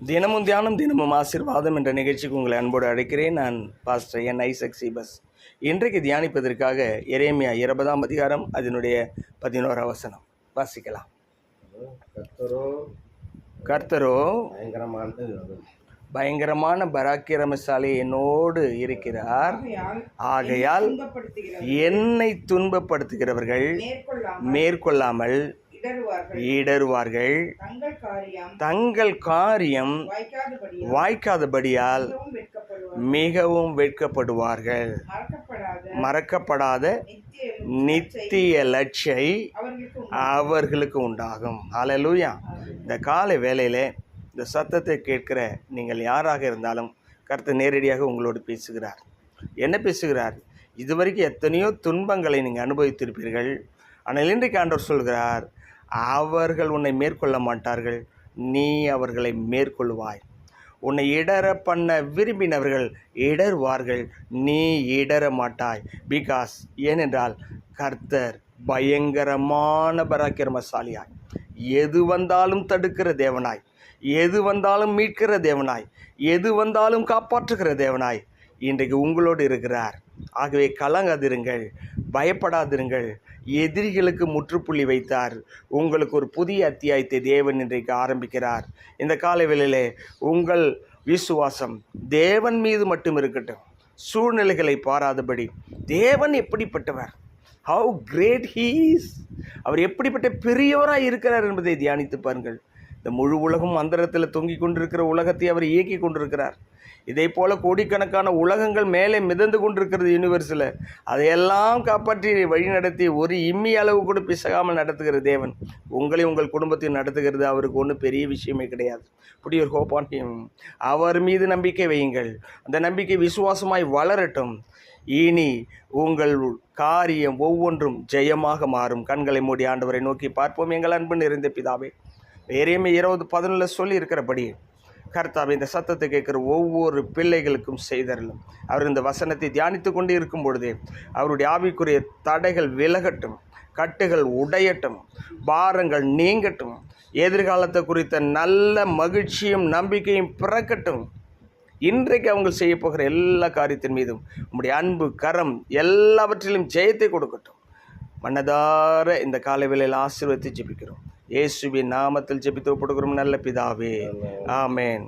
தினமும் தியானம் தினமும் ஆசீர்வாதம் என்ற நிகழ்ச்சிக்கு உங்களை அன்போடு அழைக்கிறேன். நான் பாஸ்டர் என் ஐசக் சீபஸ். இன்றைக்கு தியானிப்பதற்காக எரேமியா 20ஆம் அதிகாரம் அதனுடைய 11ஆம் வசனம் வாசிக்கலாம். கர்த்தரோ பயங்கரமான பராக்கிரமசாலி என்னோடு இருக்கிறார். ஆகையால் என்னை துன்பப்படுத்துகிறவர்கள் மேற்கொள்ளாமல் இடறுவார்கள். தங்கள் காரியம் வாய்க்காதபடியால் மிகவும் வெட்கப்படுவார்கள். மறக்கப்படாத நித்திய லட்சை அவர்களுக்கு உண்டாகும். ஹல்லேலூயா. இந்த காலை வேளையிலே இந்த சத்தத்தை கேட்கிற நீங்கள் யாராக இருந்தாலும் கர்த்தர் நேரடியாக உங்களோடு பேசுகிறார். என்ன பேசுகிறார்? இதுவரைக்கும் எத்தனையோ துன்பங்களை நீங்கள் அனுபவித்திருப்பீர்கள். ஆனால் இன்றைக்கு ஆண்டவர் சொல்கிறார், அவர்கள் உன்னை மேற்கொள்ள மாட்டார்கள், நீ அவர்களை மேற்கொள்வாய். உன்னை இடர பண்ண விரும்பினவர்கள் இடர்வார்கள், நீ இடர மாட்டாய். பிகாஸ் ஏனென்றால் கர்த்தர் பயங்கரமான பராக்கிரமசாலியாய், எது வந்தாலும் தடுக்கிற தேவனாய், எது வந்தாலும் மீட்கிற தேவனாய், எது வந்தாலும் காப்பாற்றுகிற தேவனாய் இன்றைக்கு உங்களோடு இருக்கிறார். ஆகவே கலங்காதிருங்கள், பயப்படாதிருங்கள். எதிரிகளுக்கு முற்றுப்புள்ளி வைத்தார். உங்களுக்கு ஒரு புதிய அத்தியாயத்தை தேவன் இன்றைக்கு ஆரம்பிக்கிறார். இந்த காலை வேளையிலே உங்கள் விசுவாசம் தேவன் மீது மட்டும் இருக்கட்டும். சூழ்நிலைகளை பாராதபடி தேவன் எப்படிப்பட்டவர், ஹவு கிரேட் ஹீ இஸ், அவர் எப்படிப்பட்ட பெரியவராக இருக்கிறார் என்பதை தியானித்து பாருங்கள். இந்த முழு உலகம் அந்தரத்தில் தொங்கிக் கொண்டிருக்கிற உலகத்தை அவர் இயக்கி கொண்டிருக்கிறார். இதே போல் கோடிக்கணக்கான உலகங்கள் மேலே மிதந்து கொண்டிருக்கிறது யூனிவர்ஸில். அதையெல்லாம் காப்பாற்றி வழிநடத்தி ஒரு இம்மி அளவு கூட பிசகாமல் நடத்துகிற தேவன் உங்களை உங்கள் குடும்பத்தையும் நடத்துகிறது அவருக்கு ஒன்றும் பெரிய விஷயமே கிடையாது. புதிய ஒரு ஹோப் ஆன் ஹிம். அவர் மீது நம்பிக்கை வையுங்கள். அந்த நம்பிக்கை விசுவாசமாய் வளரட்டும். இனி உங்கள் காரியம் ஒவ்வொன்றும் ஜெயமாக மாறும். கண்களை மூடி ஆண்டவரை நோக்கி பார்ப்போம். எங்கள் அன்பு நிறைந்த பிதாவே, எரேமியா 20:11 சொல்லி இருக்கிறபடி கர்த்தாவே, இந்த சத்தத்தை கேட்குற ஒவ்வொரு பிள்ளைகளுக்கும் செய்தரலும். அவர் இந்த வசனத்தை தியானித்து கொண்டு இருக்கும் பொழுதே அவருடைய ஆவிக்குரிய தடைகள் விலகட்டும், கட்டுகள் உடையட்டும், பாரங்கள் நீங்கட்டும், எதிர்காலத்தை குறித்த நல்ல மகிழ்ச்சியும் நம்பிக்கையும் பிறக்கட்டும். இன்றைக்கு அவங்க செய்ய போகிற எல்லா காரியத்தின் மீதும் உங்களுடைய அன்பு கரம் எல்லாவற்றிலும் ஜெயத்தை கொடுக்கட்டும். மனதார இந்த காலை வேளையில் ஆசீர்வதித்து ஜெபிக்கிறோம். இயேசுவின் நாமத்தில் ஜெபித்து ஒப்புக்கொடுக்கிறோம் நல்ல பிதாவே, ஆமென்.